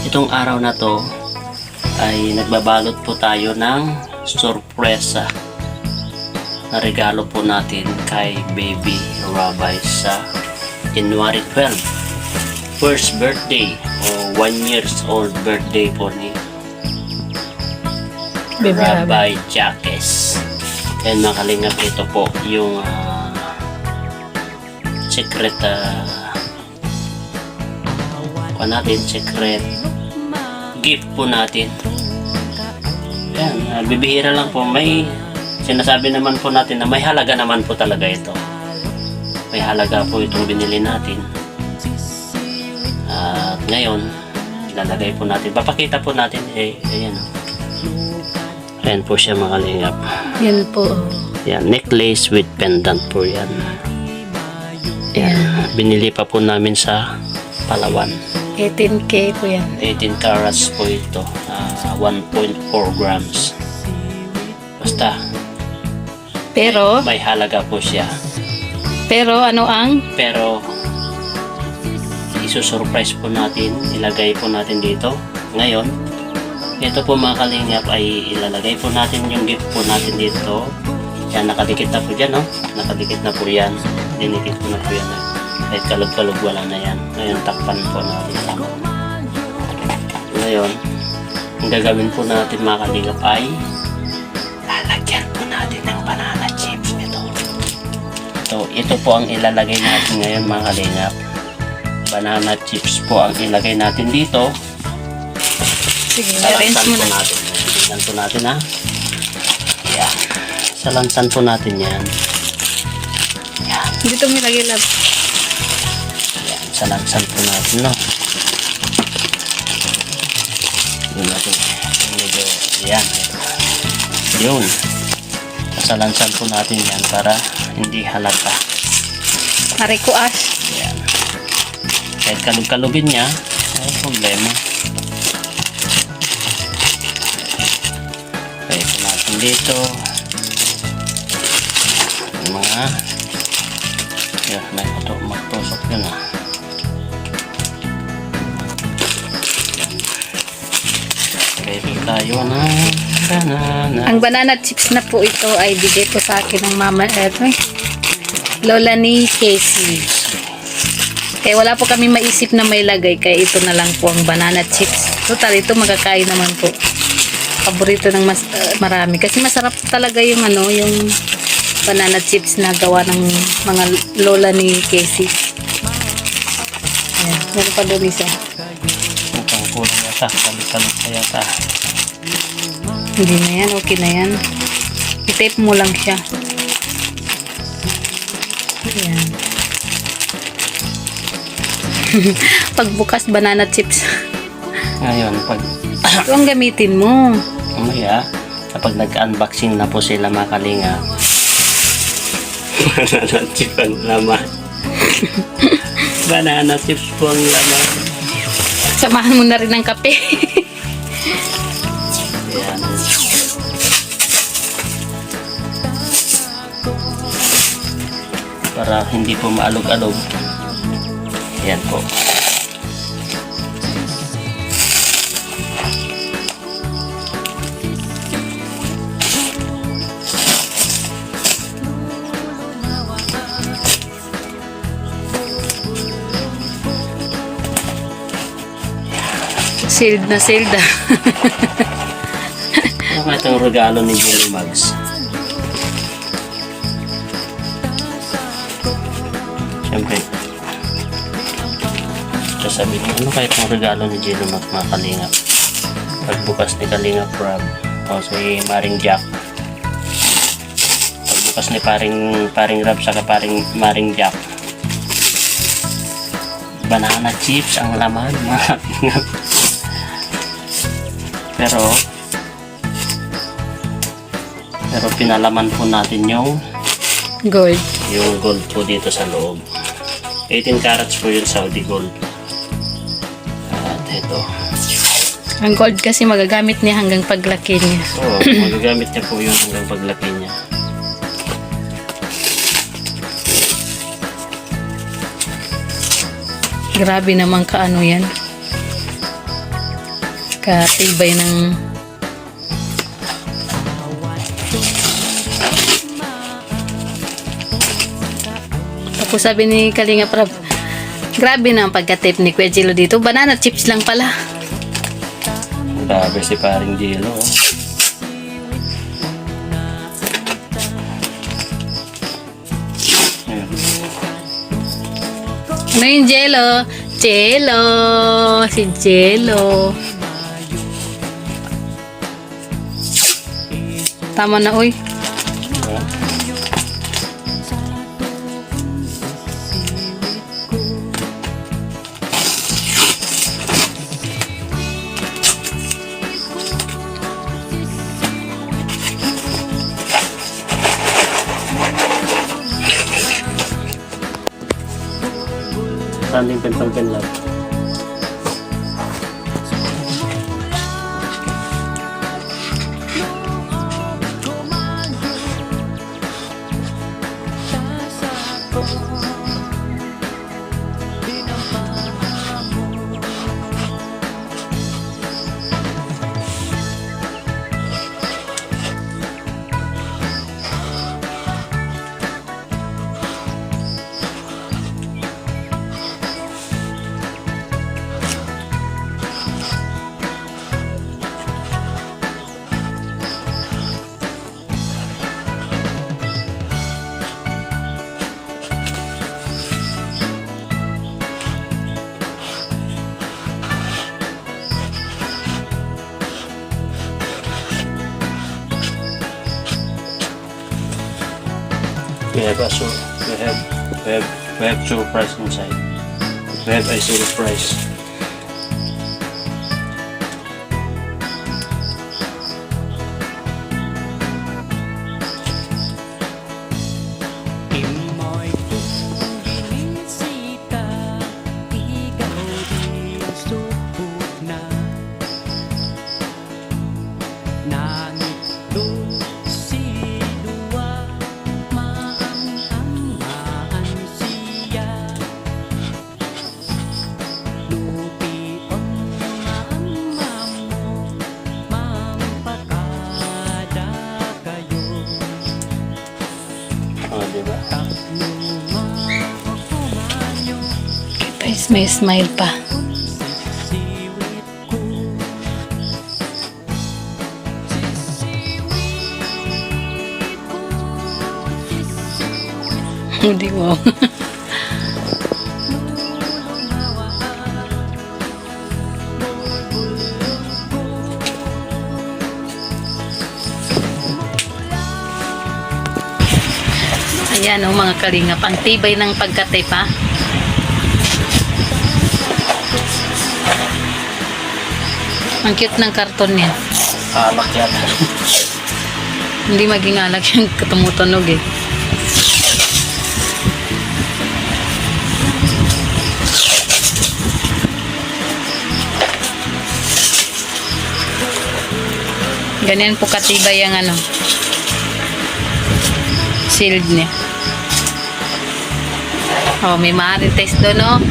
Itong araw na to ay nagbabalot po tayo ng sorpresa na regalo po natin kay Baby Rabay sa January 12, first birthday o 1 years old birthday po ni Baby Rabay Jackes. And mga kalingap, ito po yung secret secret gift po natin. Yan, bibihira lang po. May sinasabi naman po natin na may halaga naman po talaga ito. May halaga po itong binili natin. At ngayon, ilalagay po natin. Papakita po natin. Ayan. Ayan po siya mga kalingap. Yan po. Yan, necklace with pendant po yan. Yan. Binili pa po namin sa Palawan. 18K po yan. 18 carats po ito. 1.4 grams. Basta, Pero may halaga po siya. ano ang? Pero, isusurprise po natin. Ilagay po natin dito. Ngayon, ito po mga kalingap ay ilalagay po natin yung gift po natin dito. Yan, nakadikit na po dyan, no? Nakadikit na po yan. Dinikit ko na po yan. Kahit kalog-kalog, wala na yan. Ngayon, takpan po natin. Ngayon, ang gagawin po natin mga kalingap ay lalagyan po natin ng banana chips ito. Ito po ang ilalagay natin ngayon mga kalingap. Banana chips po ang ilagay natin dito. Sige, arrange Salansan mo po na. natin. Tignan po natin ha. Yan. Salansan po natin yan. Yan. Dito mo lagi lab. Yan. Salansan po natin, no? Yun natin. Medyo, yan. Yun. Salansan po natin yan para hindi halata. Marikuas. Yan. Kahit kalug-kalugin niya, ay problema. Kaya po natin dito. Yung mga yan, magtusok yun ah. Ready tayo na banana. Ang banana chips na po ito ay bigay po sa akin ng mama Lola ni Casey. Kaya wala po kami maisip na may lagay, kaya ito na lang po ang banana chips. Total, ito makakain naman po. Paborito ng marami. Kasi masarap talaga yung yung banana chips na gawa ng mga lola ni Casey. Ayan, meron pa doon isa. Mukhang kulang yata. Kalit-kalit pa yata. Hindi na yan, okay na yan. I-tape mo lang siya. Ayan. Pagbukas banana chips. Ngayon, pag Ito ang gamitin mo. umaya, kapag nag-unboxing na po sila mga kalinga, banana chip ang laman. Banana chips po ang laman. Samahan mo na rin ng kape. Ayan. Para hindi po maalog-alog. Ayan po. Sealed na sealed ah. Ano nga itong regalo ni Jelly Mugs? Siyempre, sasabihin niyo, ano kaya itong regalo ni Jelly Mugs mga kalingap? Pagbukas ni Kalingap Rob o si Maring Jack. Pagbukas ni paring Rob saka Maring Jack. Banana chips ang laman mga kalingap. Pero pinalaman po natin yung Gold. gold po dito sa loob. 18 carats po yung Saudi gold. At ito. Ang gold kasi magagamit niya hanggang paglaki niya. Oo, magagamit niya po yun hanggang paglaki niya. Grabe naman kaano yan. Katibay ng tapos sabi ni Kalinga Prab, grabe na ang pagka-tape ni Kuya Jello dito. Banana chips lang pala. Grabe si paring Jello. Ayun. Ano yung Jello? Jello! Si Jello. Tama na, uy. Saan yung pentong lang? We have surprise inside. We have a surprise. Diba? May smile pa. Hindi mo. Ayan o mga kalingap, ang tibay ng pagka-tape ha. Ang cute ng karton niya. Alak yan. Hindi maging alak yung tumutunog eh. Ganyan po katibay ang ano, shield niya. Oh, may marites doon, no?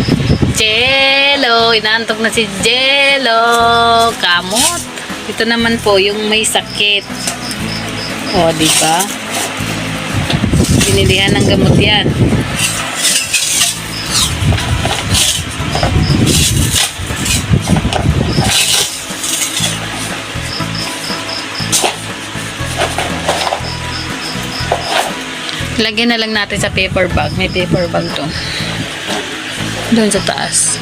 Jello! Inaantok na si Jello! Kamot! Ito naman po, yung may sakit. Oh, di ba? Binilihan ng gamot yan. Lagyan na lang natin sa paper bag. May paper bag doon. Doon sa taas.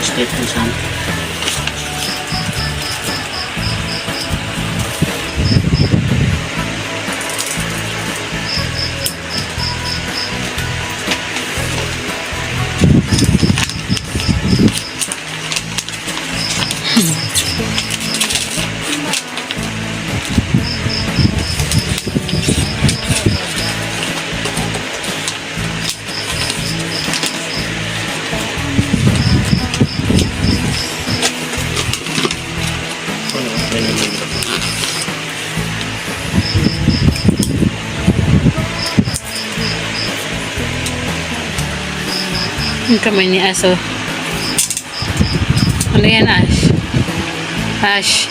Step ko saan? Ang kamay ni Aso. Ano yan, Ash? Ash.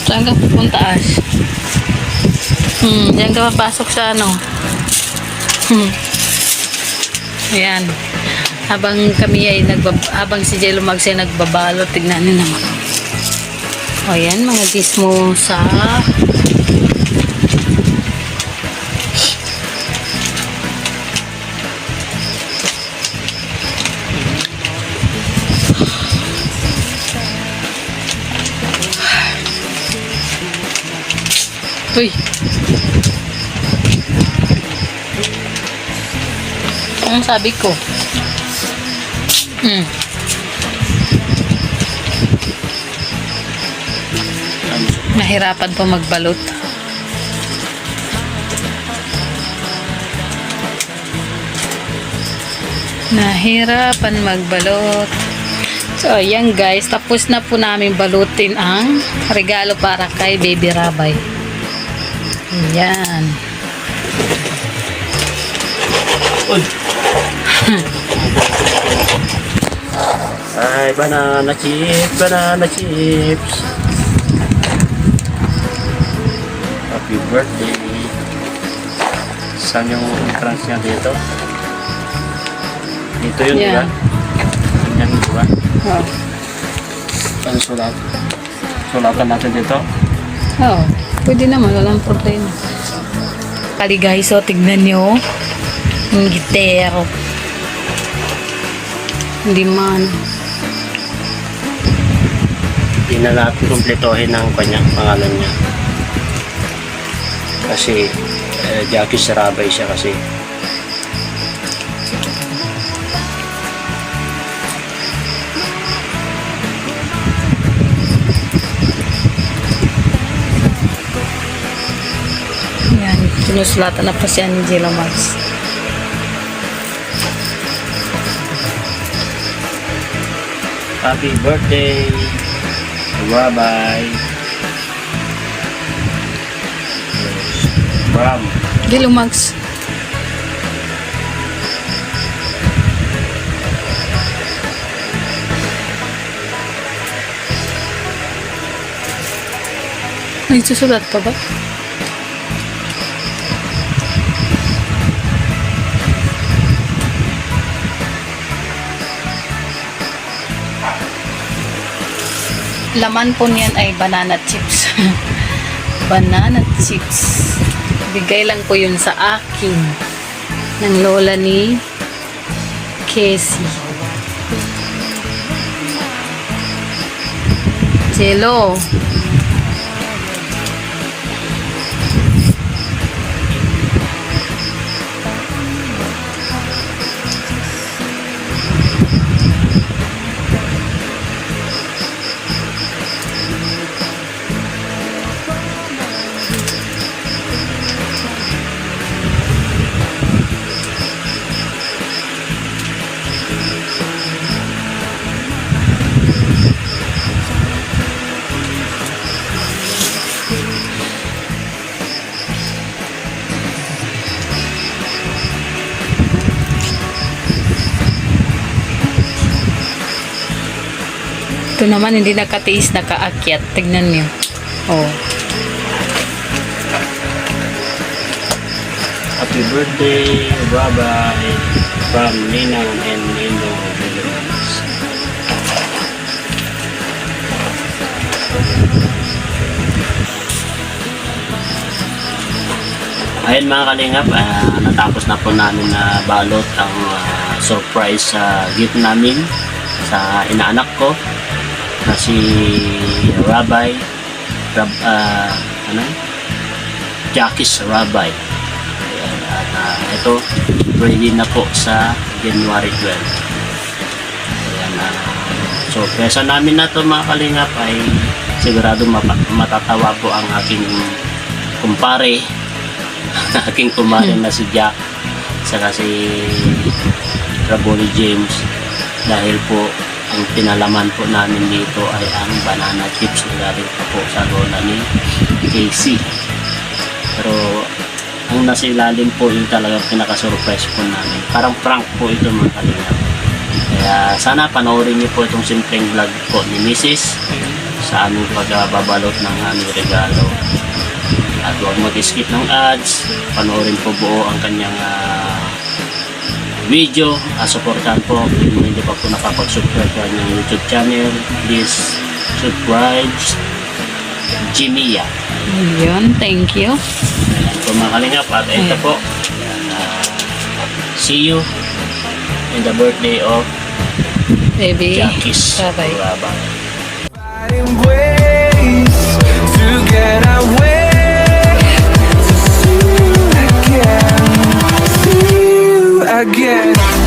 Saan ka pupunta, Ash? Diyan ka papasok sa ano? Ayan. Habang kami ay habang si Jello Mags ay nagbabalot, tignan niyo naman. O yan, mga gismosa. Uy. Ang sabi ko. Nahirapan po magbalot. Nahirapan magbalot. So, ayan guys. Tapos na po namin balutin ang regalo para kay Baby Rabay. Ayan. Ay, banana chips, banana chips. Happy birthday. Saan yung entrance niya dito? Dito yun, Yeah. diba? Yan, diba? Oh. Ano sulat? Sulatan natin dito? Oh. Pwede naman. Walang problema. Kali guys, so tignan nyo. Yung gitero. Hindi man. Hindi na natin kumpletohin ang kanyang pangalan niya. Kasi Jackie Sarabay siya kasi. Yan. Sinusulatan na pa siya ni Jello Mags. Happy birthday, Rabay. Bram. Jello Mags. May susulat pa ba? Laman po niyan ay banana chips. Banana chips. Bigay lang po yun sa akin ng lola ni Casey. Jello. Ito naman hindi nakatiis, nakaakyat. Tignan niyo. Oh. Happy birthday, Rabbi, from Ninang and Nino Philippines. Ayun mga kalingap, natapos na po namin na balot ang surprise gift namin sa inaanak ko na si Rabbi, Jackie's Rabbi. Ayan, at ito, ready na po sa January 12. Ayan, surpresa namin na to mga kalingap ay sigurado matatawa po ang aking kumpare, aking kumare na si Jack, saka si Raboli James, dahil po ang pinalaman po namin dito ay ang banana chips na galing pa po sa lola ni Casey. Pero ang nasa ilalim po yung talagang pinaka-surprise po namin. Parang prank po ito mga kalingap. Kaya sana panoorin niyo po itong simpleng vlog po ni Mrs. sa aming pagbabalot ng aming regalo. At huwag mag-skip ng ads, panoorin po buo ang kanyang video. Supportan po kung hindi pa po nakapag-subscribe sa kanyang YouTube channel. Please subscribe Jimia. Yun, thank you. Ayan po mga kalingap, at ito po, see you in the birthday of Baby. Jackie's Bye-bye. Rabbi. Finding ways to get away. See you again. See you again.